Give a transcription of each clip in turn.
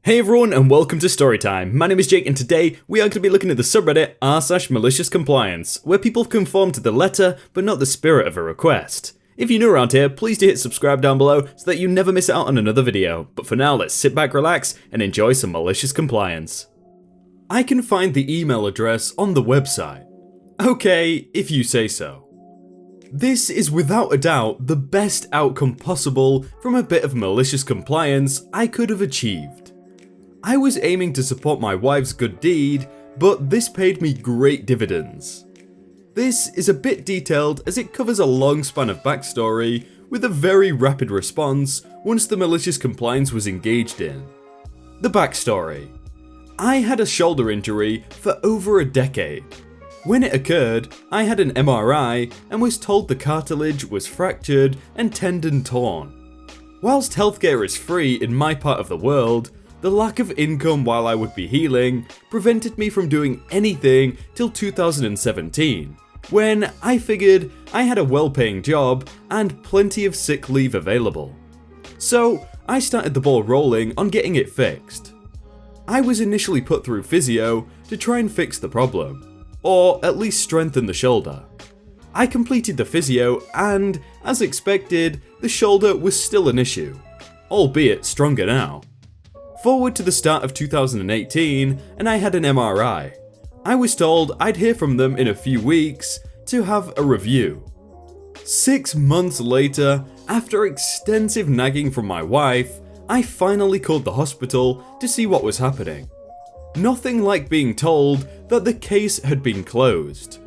Hey everyone and welcome to Storytime. My name is Jake and today we are going to be looking at the subreddit r/maliciouscompliance, where people conform to the letter but not the spirit of a request. If you're new around here, please do hit subscribe down below so that you never miss out on another video. But for now, let's sit back, relax, and enjoy some malicious compliance. I can find the email address on the website. Okay, if you say so. This is without a doubt the best outcome possible from a bit of malicious compliance I could have achieved. I was aiming to support my wife's good deed, but this paid me great dividends. This is a bit detailed as it covers a long span of backstory with a very rapid response once the malicious compliance was engaged in. The backstory. I had a shoulder injury for over a decade. When it occurred, I had an MRI and was told the cartilage was fractured and tendon torn. Whilst healthcare is free in my part of the world, the lack of income while I would be healing prevented me from doing anything till 2017, when I figured I had a well-paying job and plenty of sick leave available. So I started the ball rolling on getting it fixed. I was initially put through physio to try and fix the problem, or at least strengthen the shoulder. I completed the physio and, as expected, the shoulder was still an issue, albeit stronger now. Forward to the start of 2018 and I had an MRI. I was told I'd hear from them in a few weeks to have a review. 6 months later, after extensive nagging from my wife, I finally called the hospital to see what was happening. Nothing like being told that the case had been closed.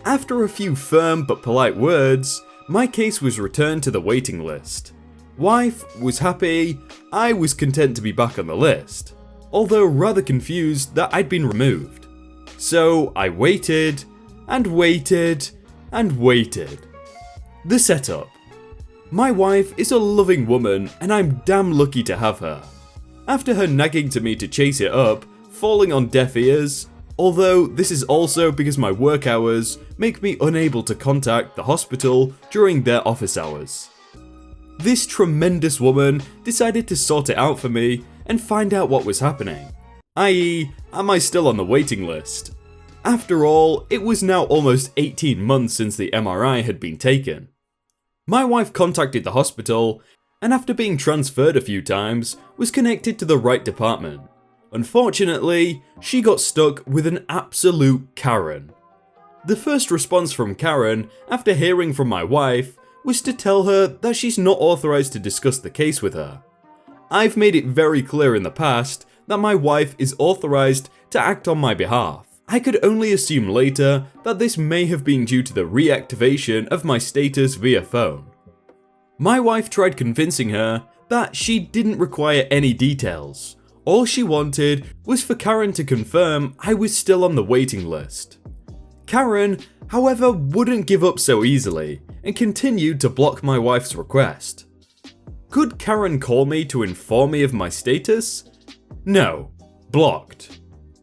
After a few firm but polite words, my case was returned to the waiting list. Wife was happy, I was content to be back on the list, although rather confused that I'd been removed. So I waited, and waited, and waited. The setup. My wife is a loving woman and I'm damn lucky to have her. After her nagging to me to chase it up, falling on deaf ears, although this is also because my work hours make me unable to contact the hospital during their office hours. This tremendous woman decided to sort it out for me and find out what was happening, i.e., am I still on the waiting list? After all, it was now almost 18 months since the MRI had been taken. My wife contacted the hospital and after being transferred a few times, was connected to the right department. Unfortunately, she got stuck with an absolute Karen. The first response from Karen, after hearing from my wife, was to tell her that she's not authorized to discuss the case with her. I've made it very clear in the past that my wife is authorized to act on my behalf. I could only assume later that this may have been due to the reactivation of my status via phone. My wife tried convincing her that she didn't require any details. All she wanted was for Karen to confirm I was still on the waiting list. Karen, however, wouldn't give up so easily and continued to block my wife's request. Could Karen call me to inform me of my status? No, blocked.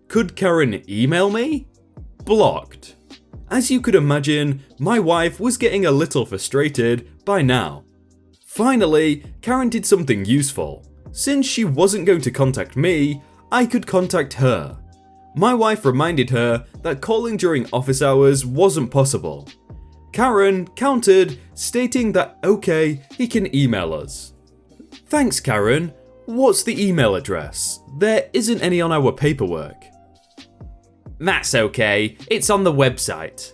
Could Karen email me? Blocked. As you could imagine, my wife was getting a little frustrated by now. Finally, Karen did something useful. Since she wasn't going to contact me, I could contact her. My wife reminded her that calling during office hours wasn't possible. Karen countered, stating that okay, he can email us. Thanks Karen, what's the email address? There isn't any on our paperwork. That's okay, it's on the website.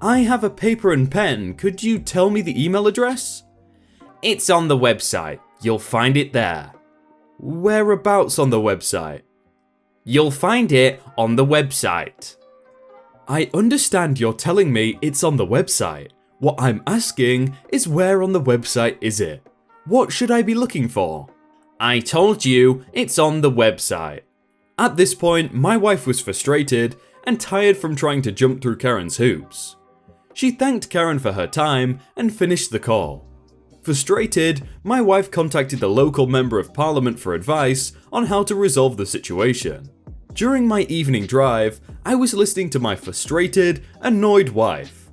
I have a paper and pen, could you tell me the email address? It's on the website, you'll find it there. Whereabouts on the website? You'll find it on the website. I understand you're telling me it's on the website. What I'm asking is where on the website is it? What should I be looking for? I told you it's on the website. At this point, my wife was frustrated and tired from trying to jump through Karen's hoops. She thanked Karen for her time and finished the call. Frustrated, my wife contacted the local member of parliament for advice on how to resolve the situation. During my evening drive, I was listening to my frustrated, annoyed wife.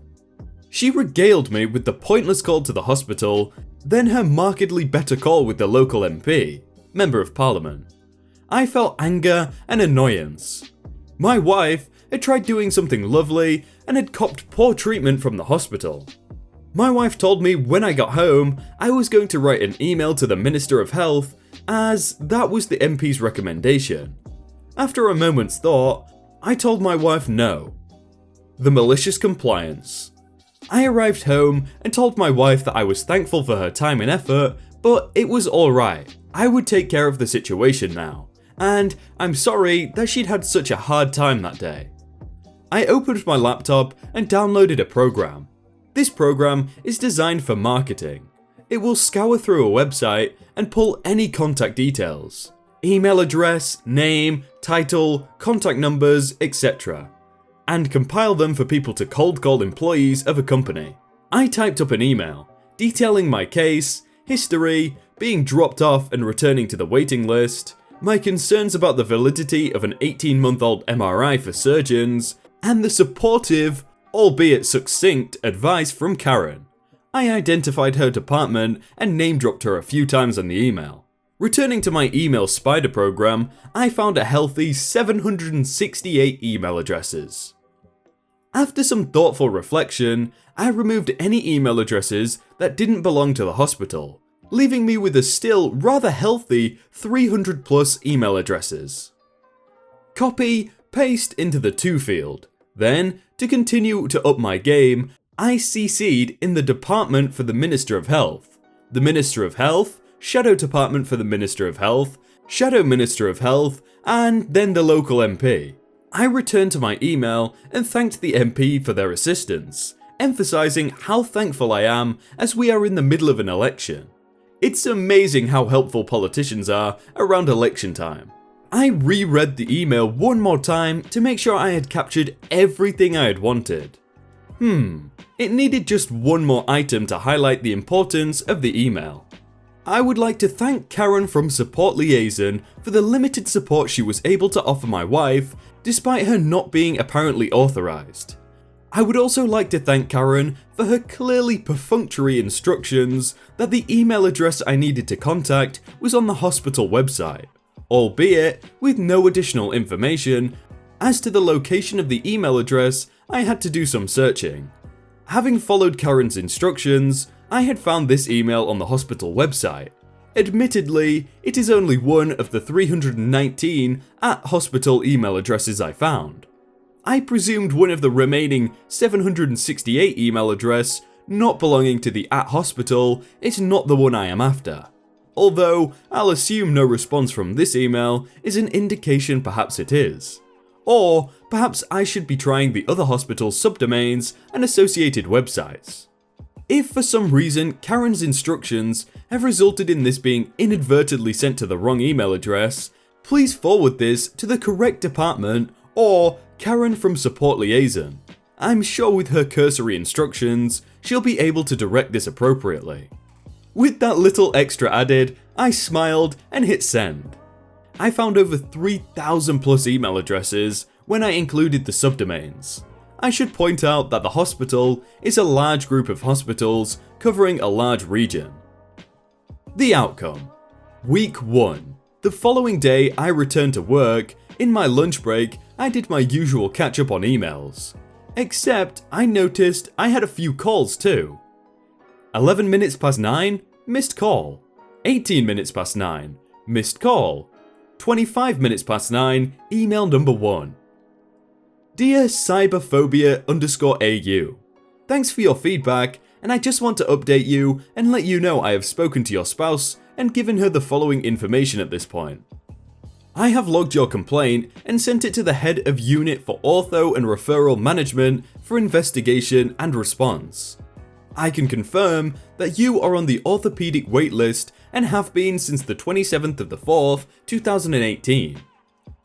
She regaled me with the pointless call to the hospital, then her markedly better call with the local MP, member of parliament. I felt anger and annoyance. My wife had tried doing something lovely and had copped poor treatment from the hospital. My wife told me when I got home I was going to write an email to the Minister of Health, as that was the MP's recommendation. After a moment's thought, I told my wife no. The malicious compliance. I arrived home and told my wife that I was thankful for her time and effort, but it was alright. I would take care of the situation now, and I'm sorry that she'd had such a hard time that day. I opened my laptop and downloaded a program. This program is designed for marketing. It will scour through a website and pull any contact details, email address, name, title, contact numbers, etc., and compile them for people to cold call employees of a company. I typed up an email detailing my case, history, being dropped off and returning to the waiting list, my concerns about the validity of an 18-month-old MRI for surgeons, and the supportive, albeit succinct, advice from Karen. I identified her department and name-dropped her a few times on the email. Returning to my email spider program, I found a healthy 768 email addresses. After some thoughtful reflection, I removed any email addresses that didn't belong to the hospital, leaving me with a still rather healthy 300 plus email addresses. Copy, paste into the to field. Then, to continue to up my game, I CC'd in the department for the Minister of Health, the Minister of Health, Shadow Department for the Minister of Health, Shadow Minister of Health, and then the local MP. I returned to my email and thanked the MP for their assistance, emphasizing how thankful I am as we are in the middle of an election. It's amazing how helpful politicians are around election time. I reread the email one more time to make sure I had captured everything I had wanted. It needed just one more item to highlight the importance of the email. I would like to thank Karen from Support Liaison for the limited support she was able to offer my wife, despite her not being apparently authorized. I would also like to thank Karen for her clearly perfunctory instructions that the email address I needed to contact was on the hospital website, albeit with no additional information. As to the location of the email address, I had to do some searching. Having followed Karen's instructions, I had found this email on the hospital website. Admittedly, it is only one of the 319 @hospital email addresses I found. I presumed one of the remaining 768 email address not belonging to the @hospital is not the one I am after. Although, I'll assume no response from this email is an indication perhaps it is. Or perhaps I should be trying the other hospital's subdomains and associated websites. If for some reason Karen's instructions have resulted in this being inadvertently sent to the wrong email address, please forward this to the correct department or Karen from Support Liaison. I'm sure with her cursory instructions, she'll be able to direct this appropriately. With that little extra added, I smiled and hit send. I found over 3,000 plus email addresses when I included the subdomains. I should point out that the hospital is a large group of hospitals covering a large region. The outcome. Week 1. The following day I returned to work. In my lunch break, I did my usual catch up on emails. Except I noticed I had a few calls too. 11 minutes past 9, missed call. 18 minutes past 9, missed call. 25 minutes past 9, email number 1. Dear cyberphobia_AU, thanks for your feedback, and I just want to update you and let you know I have spoken to your spouse and given her the following information at this point. I have logged your complaint and sent it to the head of unit for ortho and referral management for investigation and response. I can confirm that you are on the orthopedic waitlist and have been since the 27th of the 4th, 2018.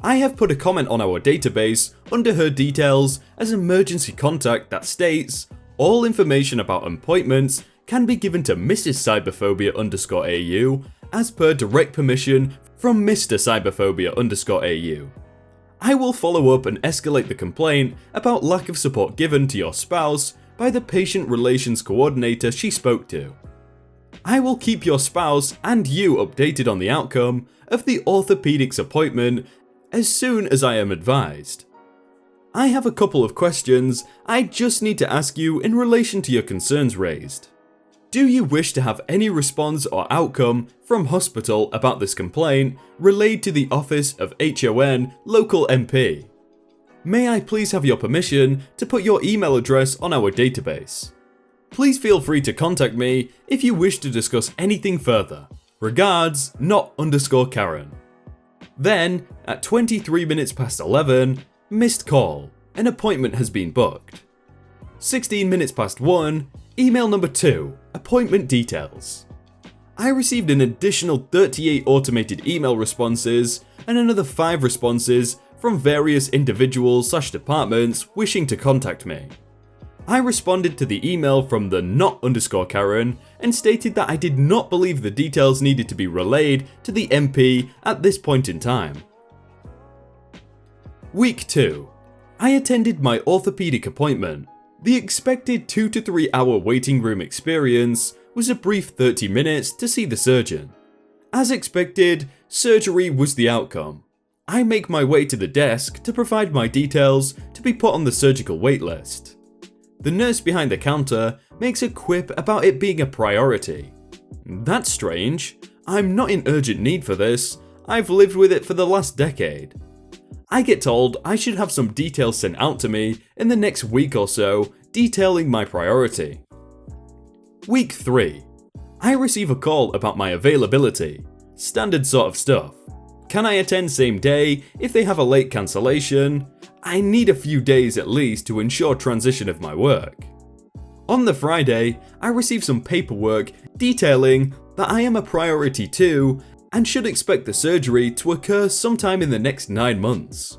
I have put a comment on our database under her details as emergency contact that states, all information about appointments can be given to Mrs. Cyberphobia_AU as per direct permission from Mr. Cyberphobia_AU. I will follow up and escalate the complaint about lack of support given to your spouse by the patient relations coordinator she spoke to. I will keep your spouse and you updated on the outcome of the orthopedics appointment as soon as I am advised. I have a couple of questions I just need to ask you in relation to your concerns raised. Do you wish to have any response or outcome from hospital about this complaint relayed to the office of HON local MP? May I please have your permission to put your email address on our database? Please feel free to contact me if you wish to discuss anything further. Regards, not_Karen. Then, at 23 minutes past 11, missed call. An appointment has been booked. 16 minutes past 1, email number 2, appointment details. I received an additional 38 automated email responses and another 5 responses from various individuals/departments wishing to contact me. I responded to the email from the not_Karen and stated that I did not believe the details needed to be relayed to the MP at this point in time. Week 2. I attended my orthopedic appointment. The expected 2 to 3 hour waiting room experience was a brief 30 minutes to see the surgeon. As expected, surgery was the outcome. I make my way to the desk to provide my details to be put on the surgical waitlist. The nurse behind the counter makes a quip about it being a priority. That's strange. I'm not in urgent need for this. I've lived with it for the last decade. I get told I should have some details sent out to me in the next week or so detailing my priority. Week 3. I receive a call about my availability. Standard sort of stuff. Can I attend same day if they have a late cancellation? I need a few days at least to ensure transition of my work. On the Friday, I receive some paperwork detailing that I am a priority too and should expect the surgery to occur sometime in the next 9 months.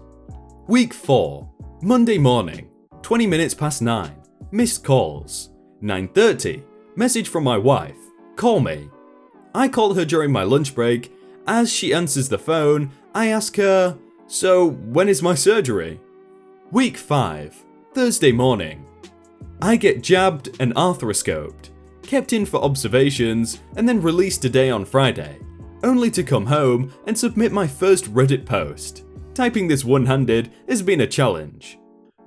Week 4. Monday morning, 20 minutes past 9. Missed calls. 9:30. Message from my wife. Call me. I call her during my lunch break. As she answers the phone, I ask her, so when is my surgery? Week 5. Thursday morning. I get jabbed and arthroscoped, kept in for observations, and then released today on Friday, only to come home and submit my first Reddit post. Typing this one-handed has been a challenge.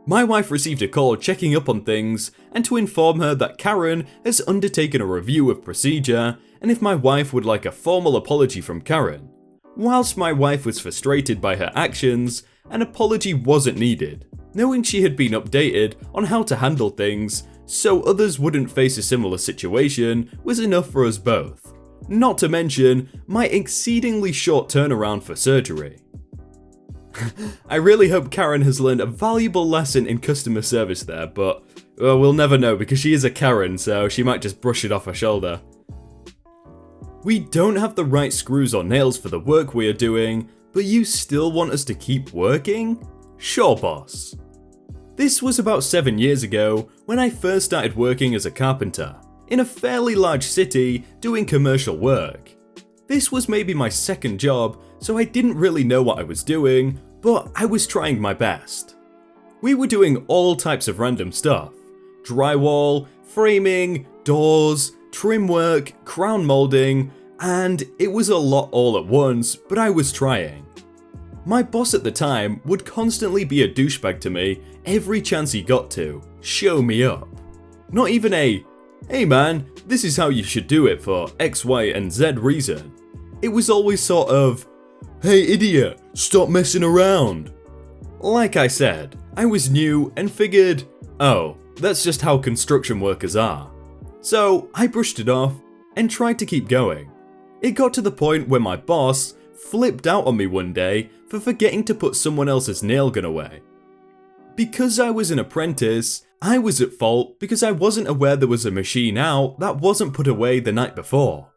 My wife received a call checking up on things and to inform her that Karen has undertaken a review of procedure and if my wife would like a formal apology from Karen. Whilst my wife was frustrated by her actions, an apology wasn't needed, knowing she had been updated on how to handle things so others wouldn't face a similar situation was enough for us both. Not to mention my exceedingly short turnaround for surgery. I really hope Karen has learned a valuable lesson in customer service there, but we'll never know because she is a Karen, so she might just brush it off her shoulder. We don't have the right screws or nails for the work we are doing, but you still want us to keep working? Sure, boss. This was about 7 years ago when I first started working as a carpenter in a fairly large city doing commercial work. This was maybe my second job, so I didn't really know what I was doing, but I was trying my best. We were doing all types of random stuff: drywall, framing, doors, trim work, crown molding, and it was a lot all at once, but I was trying. My boss at the time would constantly be a douchebag to me every chance he got to show me up. Not even a, hey man, this is how you should do it for X, Y, and Z reason. It was always sort of, hey idiot, stop messing around. Like I said, I was new and figured, oh, that's just how construction workers are. So I brushed it off and tried to keep going. It got to the point where my boss flipped out on me one day for forgetting to put someone else's nail gun away. Because I was an apprentice, I was at fault because I wasn't aware there was a machine out that wasn't put away the night before.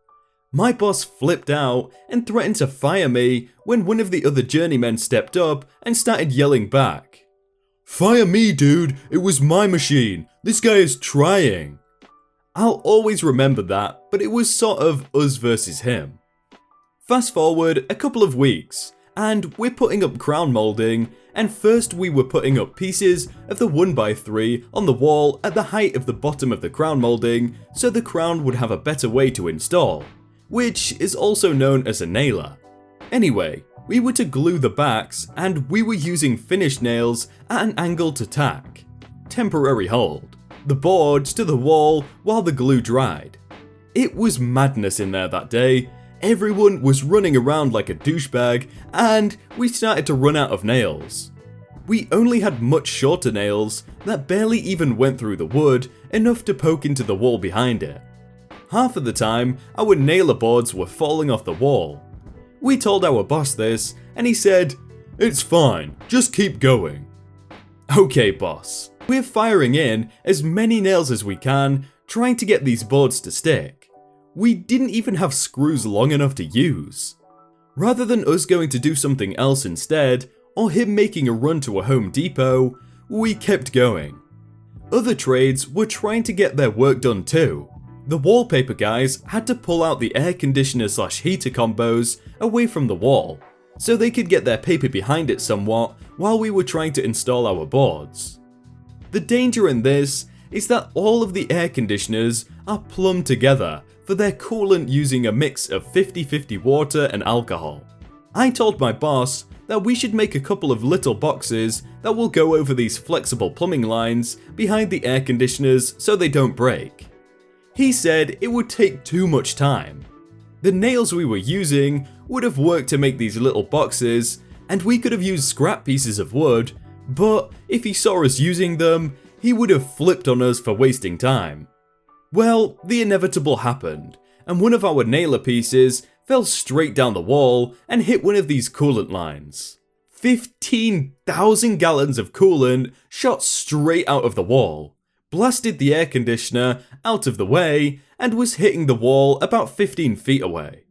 My boss flipped out and threatened to fire me when one of the other journeymen stepped up and started yelling back. Fire me, dude, it was my machine, this guy is trying. I'll always remember that, but it was sort of us versus him. Fast forward a couple of weeks, and we're putting up crown molding, and first we were putting up pieces of the 1x3 on the wall at the height of the bottom of the crown moulding so the crown would have a better way to install, which is also known as a nailer. Anyway, we were to glue the backs and we were using finished nails at an angle to tack, temporary hold, the boards to the wall while the glue dried. It was madness in there that day. Everyone was running around like a douchebag and we started to run out of nails. We only had much shorter nails that barely even went through the wood enough to poke into the wall behind it. Half of the time, our nailer boards were falling off the wall. We told our boss this and he said, "It's fine, just keep going." Okay boss, we're firing in as many nails as we can, trying to get these boards to stick. We didn't even have screws long enough to use. Rather than us going to do something else instead, or him making a run to a Home Depot, we kept going. Other trades were trying to get their work done too. The wallpaper guys had to pull out the air conditioner / heater combos away from the wall, so they could get their paper behind it somewhat while we were trying to install our boards. The danger in this is that all of the air conditioners are plumbed together for their coolant using a mix of 50-50 water and alcohol. I told my boss that we should make a couple of little boxes that will go over these flexible plumbing lines behind the air conditioners so they don't break. He said it would take too much time. The nails we were using would have worked to make these little boxes and we could have used scrap pieces of wood, but if he saw us using them, he would have flipped on us for wasting time. Well, the inevitable happened, and one of our nailer pieces fell straight down the wall and hit one of these coolant lines. 15,000 gallons of coolant shot straight out of the wall, blasted the air conditioner out of the way, and was hitting the wall about 15 feet away.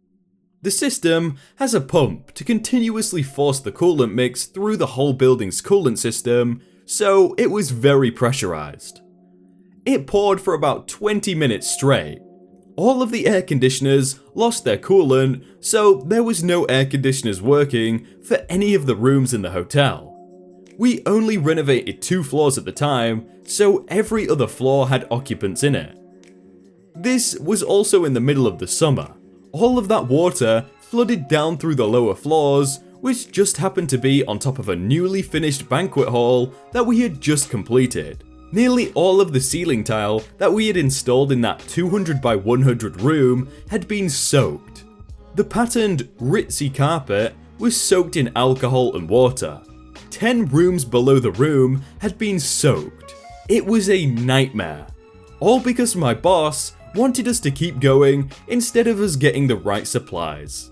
The system has a pump to continuously force the coolant mix through the whole building's coolant system, so it was very pressurized. It poured for about 20 minutes straight. All of the air conditioners lost their coolant, so there was no air conditioners working for any of the rooms in the hotel. We only renovated 2 floors at the time, so every other floor had occupants in it. This was also in the middle of the summer. All of that water flooded down through the lower floors, which just happened to be on top of a newly finished banquet hall that we had just completed. Nearly all of the ceiling tile that we had installed in that 200 by 100 room had been soaked. The patterned ritzy carpet was soaked in alcohol and water. 10 rooms below the room had been soaked. It was a nightmare. All because my boss wanted us to keep going instead of us getting the right supplies.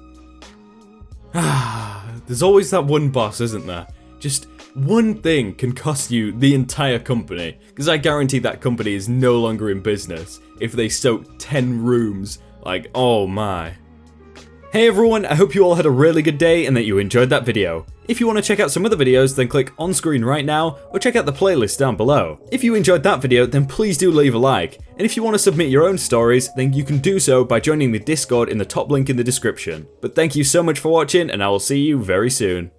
There's always that one boss, isn't there? Just one thing can cost you the entire company, because I guarantee that company is no longer in business if they soak 10 rooms. Like, oh my. Hey everyone, I hope you all had a really good day and that you enjoyed that video. If you want to check out some other videos, then click on screen right now, or check out the playlist down below. If you enjoyed that video, then please do leave a like, and if you want to submit your own stories, then you can do so by joining the Discord in the top link in the description. But thank you so much for watching, and I will see you very soon.